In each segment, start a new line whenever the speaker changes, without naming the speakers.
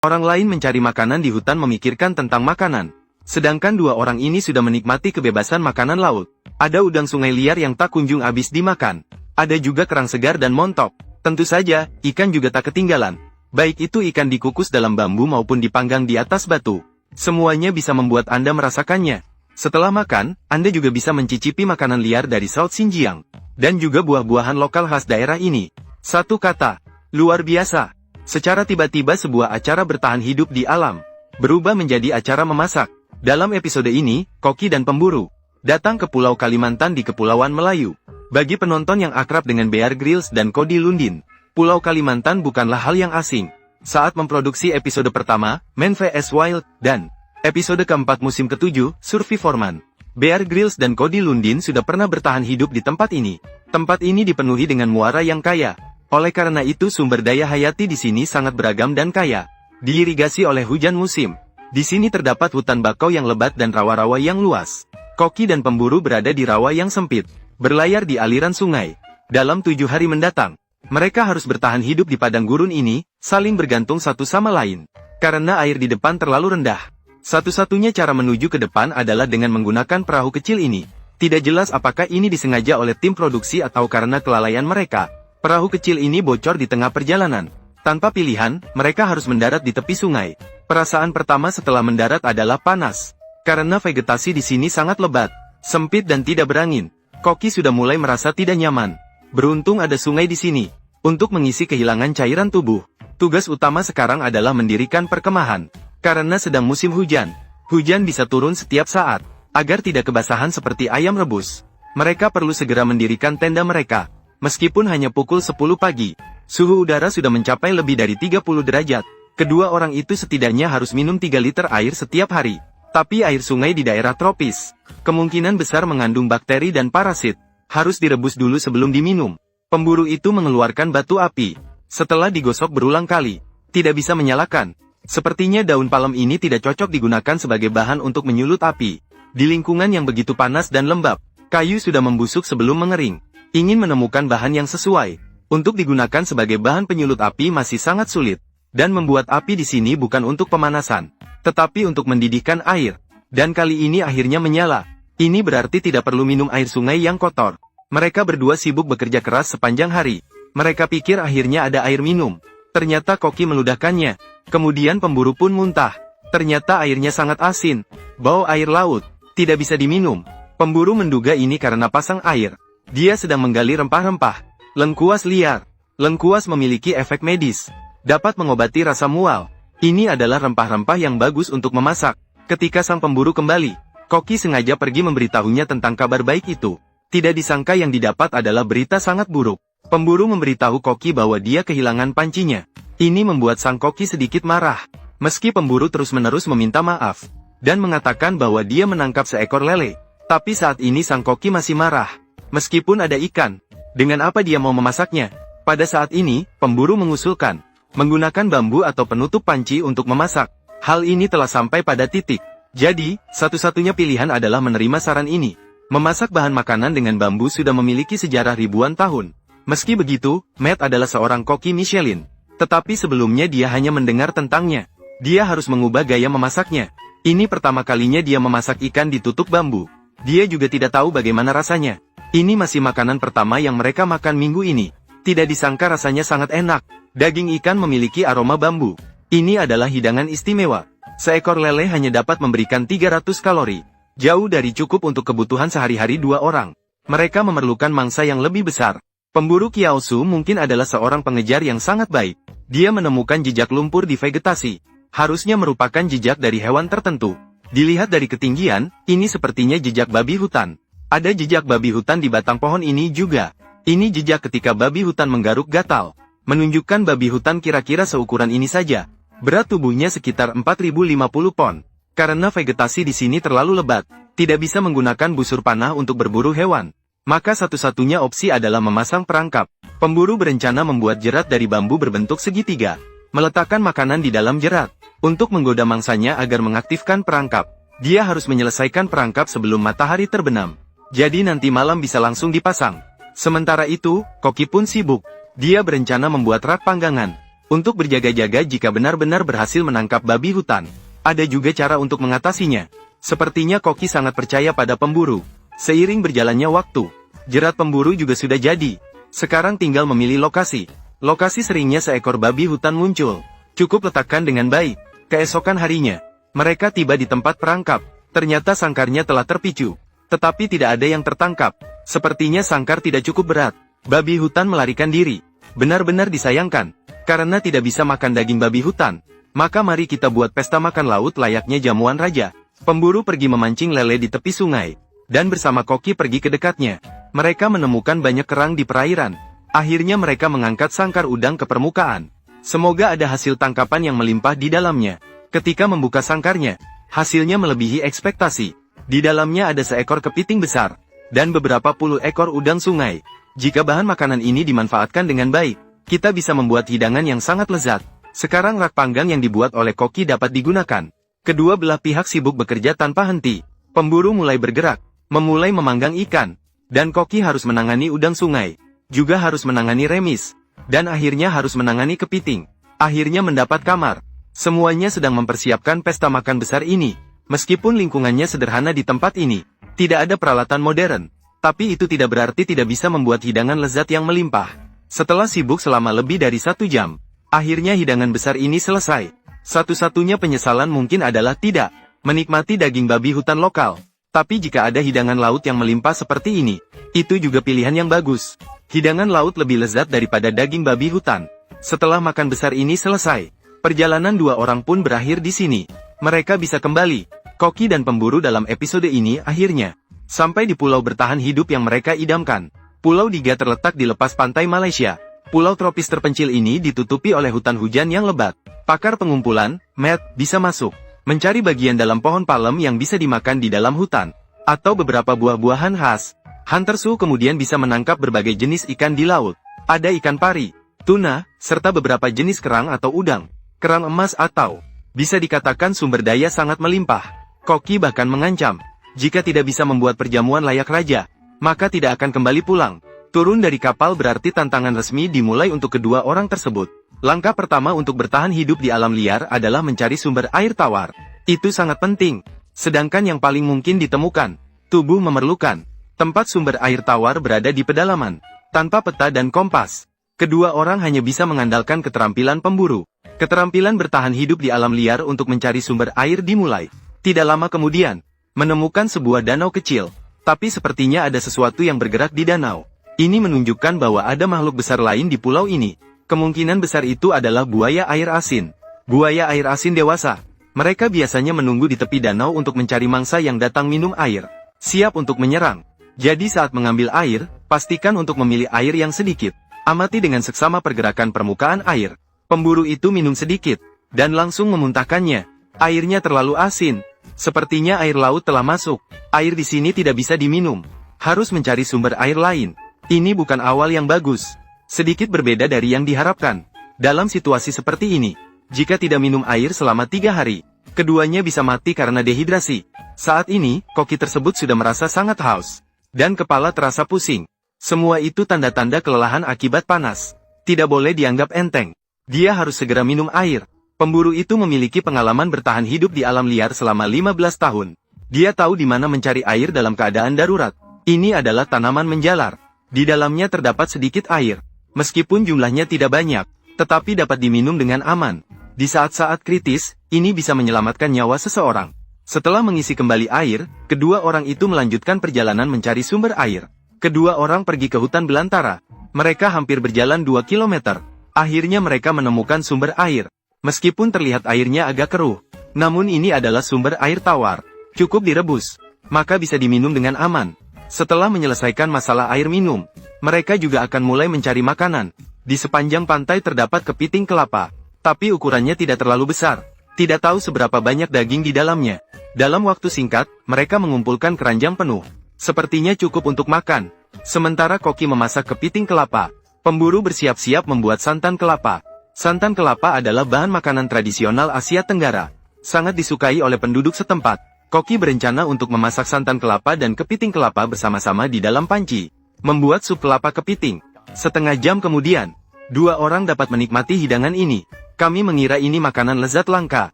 Orang lain mencari makanan di hutan memikirkan tentang makanan. Sedangkan dua orang ini sudah menikmati kebebasan makanan laut. Ada udang sungai liar yang tak kunjung habis dimakan. Ada juga kerang segar dan montok. Tentu saja, ikan juga tak ketinggalan. Baik itu ikan dikukus dalam bambu maupun dipanggang di atas batu. Semuanya bisa membuat Anda merasakannya. Setelah makan, Anda juga bisa mencicipi makanan liar dari South Xinjiang. Dan juga buah-buahan lokal khas daerah ini. Satu kata, luar biasa. Secara tiba-tiba sebuah acara bertahan hidup di alam, berubah menjadi acara memasak. Dalam episode ini, Koki dan pemburu datang ke Pulau Kalimantan di Kepulauan Melayu. Bagi penonton yang akrab dengan Bear Grylls dan Cody Lundin, Pulau Kalimantan bukanlah hal yang asing. Saat memproduksi episode pertama, Man vs Wild, dan episode keempat musim ke-7, Survivorman, Bear Grylls dan Cody Lundin sudah pernah bertahan hidup di tempat ini. Tempat ini dipenuhi dengan muara yang kaya. Oleh karena itu sumber daya hayati di sini sangat beragam dan kaya. Diirigasi oleh hujan musim. Di sini terdapat hutan bakau yang lebat dan rawa-rawa yang luas. Koki dan pemburu berada di rawa yang sempit, berlayar di aliran sungai. Dalam 7 hari mendatang, mereka harus bertahan hidup di padang gurun ini, saling bergantung satu sama lain. Karena air di depan terlalu rendah. Satu-satunya cara menuju ke depan adalah dengan menggunakan perahu kecil ini. Tidak jelas apakah ini disengaja oleh tim produksi atau karena kelalaian mereka. Perahu kecil ini bocor di tengah perjalanan. Tanpa pilihan, mereka harus mendarat di tepi sungai. Perasaan pertama setelah mendarat adalah panas. Karena vegetasi di sini sangat lebat, sempit dan tidak berangin. Koki sudah mulai merasa tidak nyaman. Beruntung ada sungai di sini. Untuk mengisi kehilangan cairan tubuh, tugas utama sekarang adalah mendirikan perkemahan. Karena sedang musim hujan, hujan bisa turun setiap saat. Agar tidak kebasahan seperti ayam rebus, mereka perlu segera mendirikan tenda mereka. Meskipun hanya pukul 10 pagi, suhu udara sudah mencapai lebih dari 30 derajat. Kedua orang itu setidaknya harus minum 3 liter air setiap hari. Tapi air sungai di daerah tropis kemungkinan besar mengandung bakteri dan parasit. Harus direbus dulu sebelum diminum. Pemburu itu mengeluarkan batu api. Setelah digosok berulang kali, tidak bisa menyalakan. Sepertinya daun palem ini tidak cocok digunakan sebagai bahan untuk menyulut api. Di lingkungan yang begitu panas dan lembab, kayu sudah membusuk sebelum mengering. Ingin menemukan bahan yang sesuai untuk digunakan sebagai bahan penyulut api masih sangat sulit. Dan membuat api di sini bukan untuk pemanasan, tetapi untuk mendidihkan air. Dan kali ini akhirnya menyala. Ini berarti tidak perlu minum air sungai yang kotor. Mereka berdua sibuk bekerja keras sepanjang hari. Mereka pikir akhirnya ada air minum. Ternyata Koki meludahkannya. Kemudian pemburu pun muntah. Ternyata airnya sangat asin. Bau air laut. Tidak bisa diminum. Pemburu menduga ini karena pasang air. Dia sedang menggali rempah-rempah. Lengkuas liar. Lengkuas memiliki efek medis. Dapat mengobati rasa mual. Ini adalah rempah-rempah yang bagus untuk memasak. Ketika sang pemburu kembali, Koki sengaja pergi memberitahunya tentang kabar baik itu. Tidak disangka yang didapat adalah berita sangat buruk. Pemburu memberitahu Koki bahwa dia kehilangan pancinya. Ini membuat sang Koki sedikit marah. Meski pemburu terus-menerus meminta maaf dan mengatakan bahwa dia menangkap seekor lele. Tapi saat ini sang Koki masih marah. Meskipun ada ikan, dengan apa dia mau memasaknya? Pada saat ini, pemburu mengusulkan menggunakan bambu atau penutup panci untuk memasak. Hal ini telah sampai pada titik. Jadi, satu-satunya pilihan adalah menerima saran ini. Memasak bahan makanan dengan bambu sudah memiliki sejarah ribuan tahun. Meski begitu, Matt adalah seorang koki Michelin. Tetapi sebelumnya dia hanya mendengar tentangnya. Dia harus mengubah gaya memasaknya. Ini pertama kalinya dia memasak ikan di tutup bambu. Dia juga tidak tahu bagaimana rasanya. Ini masih makanan pertama yang mereka makan minggu ini. Tidak disangka rasanya sangat enak. Daging ikan memiliki aroma bambu. Ini adalah hidangan istimewa. Seekor lele hanya dapat memberikan 300 kalori. Jauh dari cukup untuk kebutuhan sehari-hari 2 orang. Mereka memerlukan mangsa yang lebih besar. Pemburu Kiaosu mungkin adalah seorang pengejar yang sangat baik. Dia menemukan jejak lumpur di vegetasi. Harusnya merupakan jejak dari hewan tertentu. Dilihat dari ketinggian, ini sepertinya jejak babi hutan. Ada jejak babi hutan di batang pohon ini juga. Ini jejak ketika babi hutan menggaruk gatal. Menunjukkan babi hutan kira-kira seukuran ini saja. Berat tubuhnya sekitar 4050 pon. Karena vegetasi di sini terlalu lebat, tidak bisa menggunakan busur panah untuk berburu hewan. Maka satu-satunya opsi adalah memasang perangkap. Pemburu berencana membuat jerat dari bambu berbentuk segitiga. Meletakkan makanan di dalam jerat. Untuk menggoda mangsanya agar mengaktifkan perangkap, dia harus menyelesaikan perangkap sebelum matahari terbenam. Jadi nanti malam bisa langsung dipasang. Sementara itu, Koki pun sibuk. Dia berencana membuat rak panggangan. untuk berjaga-jaga jika benar-benar berhasil menangkap babi hutan. Ada juga cara untuk mengatasinya. Sepertinya Koki sangat percaya pada pemburu. Seiring berjalannya waktu, jerat pemburu juga sudah jadi. Sekarang tinggal memilih lokasi. Lokasi seringnya seekor babi hutan muncul. Cukup letakkan dengan baik. Keesokan harinya, mereka tiba di tempat perangkap. Ternyata sangkarnya telah terpicu. Tetapi tidak ada yang tertangkap. Sepertinya sangkar tidak cukup berat. Babi hutan melarikan diri. Benar-benar disayangkan. Karena tidak bisa makan daging babi hutan. Maka mari kita buat pesta makan laut layaknya jamuan raja. Pemburu pergi memancing lele di tepi sungai. Dan bersama Koki pergi ke dekatnya. Mereka menemukan banyak kerang di perairan. Akhirnya mereka mengangkat sangkar udang ke permukaan. Semoga ada hasil tangkapan yang melimpah di dalamnya. Ketika membuka sangkarnya, hasilnya melebihi ekspektasi. Di dalamnya ada seekor kepiting besar, dan beberapa puluh ekor udang sungai. Jika bahan makanan ini dimanfaatkan dengan baik, kita bisa membuat hidangan yang sangat lezat. Sekarang rak panggang yang dibuat oleh Koki dapat digunakan. Kedua belah pihak sibuk bekerja tanpa henti. Pemburu mulai bergerak, memulai memanggang ikan, dan Koki harus menangani udang sungai, juga harus menangani remis, dan akhirnya harus menangani kepiting. Akhirnya mendapat kamar. Semuanya sedang mempersiapkan pesta makan besar ini. Meskipun lingkungannya sederhana di tempat ini, tidak ada peralatan modern, tapi itu tidak berarti tidak bisa membuat hidangan lezat yang melimpah. Setelah sibuk selama lebih dari 1 jam, akhirnya hidangan besar ini selesai. Satu-satunya penyesalan mungkin adalah tidak menikmati daging babi hutan lokal. Tapi jika ada hidangan laut yang melimpah seperti ini, itu juga pilihan yang bagus. Hidangan laut lebih lezat daripada daging babi hutan. Setelah makan besar ini selesai, perjalanan 2 orang pun berakhir di sini. Mereka bisa kembali. Koki dan pemburu dalam episode ini akhirnya sampai di pulau bertahan hidup yang mereka idamkan. Pulau Diga terletak di lepas pantai Malaysia. Pulau tropis terpencil ini ditutupi oleh hutan hujan yang lebat. Pakar pengumpulan, Matt, bisa masuk, mencari bagian dalam pohon palem yang bisa dimakan di dalam hutan, atau beberapa buah-buahan khas. Hunter Su kemudian bisa menangkap berbagai jenis ikan di laut. Ada ikan pari, tuna, serta beberapa jenis kerang atau udang, kerang emas atau bisa dikatakan sumber daya sangat melimpah. Koki bahkan mengancam, jika tidak bisa membuat perjamuan layak raja, maka tidak akan kembali pulang. Turun dari kapal berarti tantangan resmi dimulai untuk kedua orang tersebut. Langkah pertama untuk bertahan hidup di alam liar adalah mencari sumber air tawar. Itu sangat penting. Sedangkan yang paling mungkin ditemukan, tubuh memerlukan. Tempat sumber air tawar berada di pedalaman. Tanpa peta dan kompas, kedua orang hanya bisa mengandalkan keterampilan pemburu. Keterampilan bertahan hidup di alam liar untuk mencari sumber air dimulai. Tidak lama kemudian, menemukan sebuah danau kecil. Tapi sepertinya ada sesuatu yang bergerak di danau. Ini menunjukkan bahwa ada makhluk besar lain di pulau ini. Kemungkinan besar itu adalah buaya air asin. Buaya air asin dewasa. Mereka biasanya menunggu di tepi danau untuk mencari mangsa yang datang minum air. Siap untuk menyerang. Jadi saat mengambil air, pastikan untuk memilih air yang sedikit. Amati dengan seksama pergerakan permukaan air. Pemburu itu minum sedikit, dan langsung memuntahkannya. Airnya terlalu asin. Sepertinya air laut telah masuk. Air di sini tidak bisa diminum. Harus mencari sumber air lain. Ini bukan awal yang bagus. Sedikit berbeda dari yang diharapkan. Dalam situasi seperti ini, jika tidak minum air selama 3 hari, keduanya bisa mati karena dehidrasi. Saat ini, Koki tersebut sudah merasa sangat haus. Dan kepala terasa pusing. Semua itu tanda-tanda kelelahan akibat panas. Tidak boleh dianggap enteng. Dia harus segera minum air. Pemburu itu memiliki pengalaman bertahan hidup di alam liar selama 15 tahun. Dia tahu di mana mencari air dalam keadaan darurat. Ini adalah tanaman menjalar. Di dalamnya terdapat sedikit air. Meskipun jumlahnya tidak banyak, tetapi dapat diminum dengan aman. Di saat-saat kritis, ini bisa menyelamatkan nyawa seseorang. Setelah mengisi kembali air, kedua orang itu melanjutkan perjalanan mencari sumber air. Kedua orang pergi ke hutan belantara. Mereka hampir berjalan 2 kilometer. Akhirnya mereka menemukan sumber air. Meskipun terlihat airnya agak keruh, namun ini adalah sumber air tawar. Cukup direbus, maka bisa diminum dengan aman. Setelah menyelesaikan masalah air minum, mereka juga akan mulai mencari makanan. Di sepanjang pantai terdapat kepiting kelapa, tapi ukurannya tidak terlalu besar. Tidak tahu seberapa banyak daging di dalamnya. Dalam waktu singkat, mereka mengumpulkan keranjang penuh. Sepertinya cukup untuk makan. Sementara Koki memasak kepiting kelapa, pemburu bersiap-siap membuat santan kelapa. Santan kelapa adalah bahan makanan tradisional Asia Tenggara. Sangat disukai oleh penduduk setempat. Koki berencana untuk memasak santan kelapa dan kepiting kelapa bersama-sama di dalam panci. Membuat sup kelapa kepiting. Setengah jam kemudian, Dua orang dapat menikmati hidangan ini. Kami mengira ini makanan lezat langka.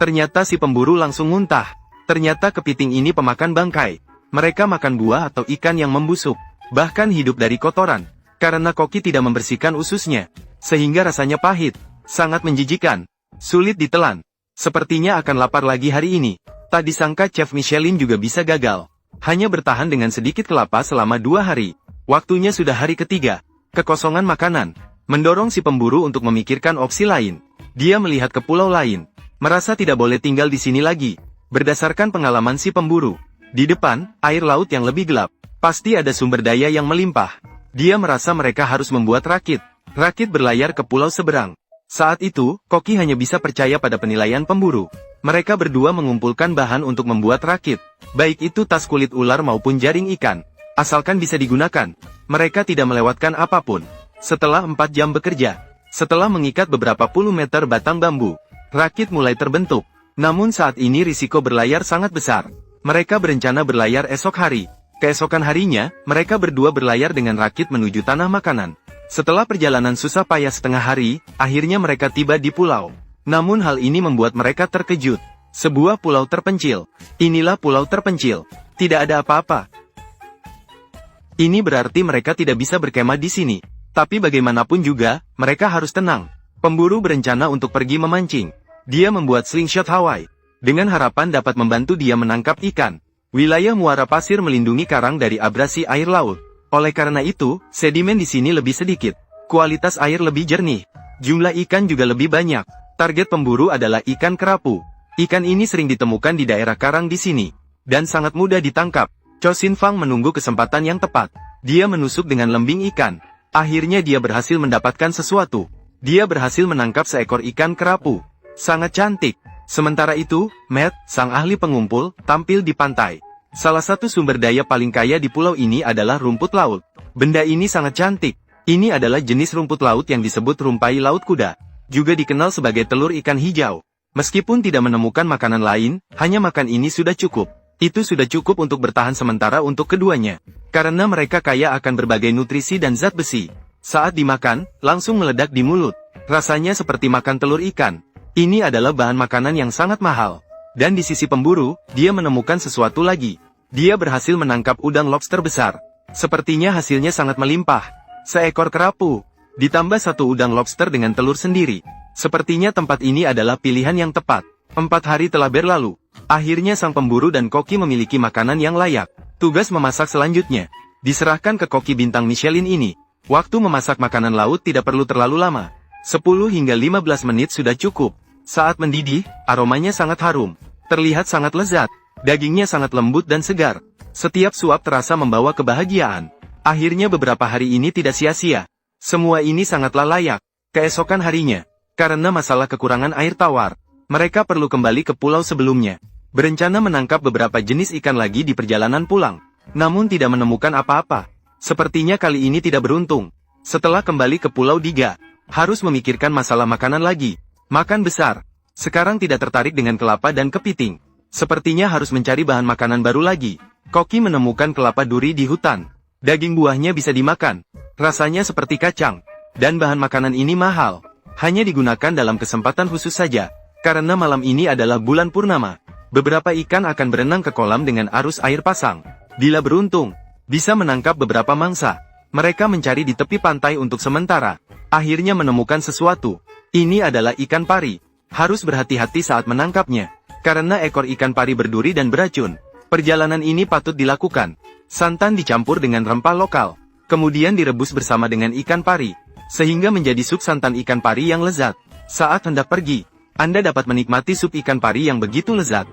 Ternyata si pemburu langsung muntah. Ternyata kepiting ini pemakan bangkai. Mereka makan buah atau ikan yang membusuk. Bahkan hidup dari kotoran. Karena Koki tidak membersihkan ususnya. Sehingga rasanya pahit. Sangat menjijikan. Sulit ditelan. Sepertinya akan lapar lagi hari ini. Tak disangka Chef Michelin juga bisa gagal. Hanya bertahan dengan sedikit kelapa selama 2 hari. Waktunya sudah hari ketiga. Kekosongan makanan. Mendorong si pemburu untuk memikirkan opsi lain. Dia melihat ke pulau lain. Merasa tidak boleh tinggal di sini lagi. Berdasarkan pengalaman si pemburu. Di depan, air laut yang lebih gelap. Pasti ada sumber daya yang melimpah. Dia merasa mereka harus membuat rakit. Rakit berlayar ke pulau seberang. Saat itu, Koki hanya bisa percaya pada penilaian pemburu. Mereka berdua mengumpulkan bahan untuk membuat rakit. Baik itu tas kulit ular maupun jaring ikan. Asalkan bisa digunakan. Mereka tidak melewatkan apapun. Setelah 4 jam bekerja. Setelah mengikat beberapa puluh meter batang bambu. Rakit mulai terbentuk. Namun saat ini risiko berlayar sangat besar. Mereka berencana berlayar esok hari. Keesokan harinya, mereka berdua berlayar dengan rakit menuju tanah makanan. Setelah perjalanan susah payah setengah hari, akhirnya mereka tiba di pulau. Namun hal ini membuat mereka terkejut. Sebuah pulau terpencil. Inilah pulau terpencil. Tidak ada apa-apa. Ini berarti mereka tidak bisa berkemah di sini. Tapi bagaimanapun juga, mereka harus tenang. Pemburu berencana untuk pergi memancing. Dia membuat slingshot Hawaii. Dengan harapan dapat membantu dia menangkap ikan. Wilayah muara pasir melindungi karang dari abrasi air laut. Oleh karena itu, sedimen di sini lebih sedikit. Kualitas air lebih jernih. Jumlah ikan juga lebih banyak. Target pemburu adalah ikan kerapu. Ikan ini sering ditemukan di daerah karang di sini. Dan sangat mudah ditangkap. Cho Sin Fang menunggu kesempatan yang tepat. Dia menusuk dengan lembing ikan. Akhirnya dia berhasil mendapatkan sesuatu. Dia berhasil menangkap seekor ikan kerapu. Sangat cantik. Sementara itu, Matt, sang ahli pengumpul, tampil di pantai. Salah satu sumber daya paling kaya di pulau ini adalah rumput laut. Benda ini sangat cantik. Ini adalah jenis rumput laut yang disebut rumpai laut kuda. Juga dikenal sebagai telur ikan hijau. Meskipun tidak menemukan makanan lain, hanya makan ini sudah cukup. Itu sudah cukup untuk bertahan sementara untuk keduanya. Karena mereka kaya akan berbagai nutrisi dan zat besi. Saat dimakan, langsung meledak di mulut. Rasanya seperti makan telur ikan. Ini adalah bahan makanan yang sangat mahal. Dan di sisi pemburu, dia menemukan sesuatu lagi. Dia berhasil menangkap udang lobster besar. Sepertinya hasilnya sangat melimpah. Seekor kerapu. Ditambah 1 udang lobster dengan telur sendiri. Sepertinya tempat ini adalah pilihan yang tepat. 4 hari telah berlalu. Akhirnya sang pemburu dan Koki memiliki makanan yang layak. Tugas memasak selanjutnya diserahkan ke Koki bintang Michelin ini. Waktu memasak makanan laut tidak perlu terlalu lama. 10 hingga 15 menit sudah cukup. Saat mendidih, aromanya sangat harum. Terlihat sangat lezat. Dagingnya sangat lembut dan segar. Setiap suap terasa membawa kebahagiaan. Akhirnya beberapa hari ini tidak sia-sia. Semua ini sangatlah layak. Keesokan harinya, karena masalah kekurangan air tawar, mereka perlu kembali ke pulau sebelumnya. Berencana menangkap beberapa jenis ikan lagi di perjalanan pulang. Namun tidak menemukan apa-apa. Sepertinya kali ini tidak beruntung. Setelah kembali ke Pulau Diga, harus memikirkan masalah makanan lagi. Makan besar. Sekarang tidak tertarik dengan kelapa dan kepiting. Sepertinya harus mencari bahan makanan baru lagi. Koki menemukan kelapa duri di hutan. Daging buahnya bisa dimakan. Rasanya seperti kacang. Dan bahan makanan ini mahal. Hanya digunakan dalam kesempatan khusus saja. Karena malam ini adalah bulan purnama. Beberapa ikan akan berenang ke kolam dengan arus air pasang. Bila beruntung, bisa menangkap beberapa mangsa. Mereka mencari di tepi pantai untuk sementara. Akhirnya menemukan sesuatu. Ini adalah ikan pari. Harus berhati-hati saat menangkapnya. Karena ekor ikan pari berduri dan beracun. Perjalanan ini patut dilakukan. Santan dicampur dengan rempah lokal. Kemudian direbus bersama dengan ikan pari. Sehingga menjadi sup santan ikan pari yang lezat. Saat hendak pergi, Anda dapat menikmati sup ikan pari yang begitu lezat.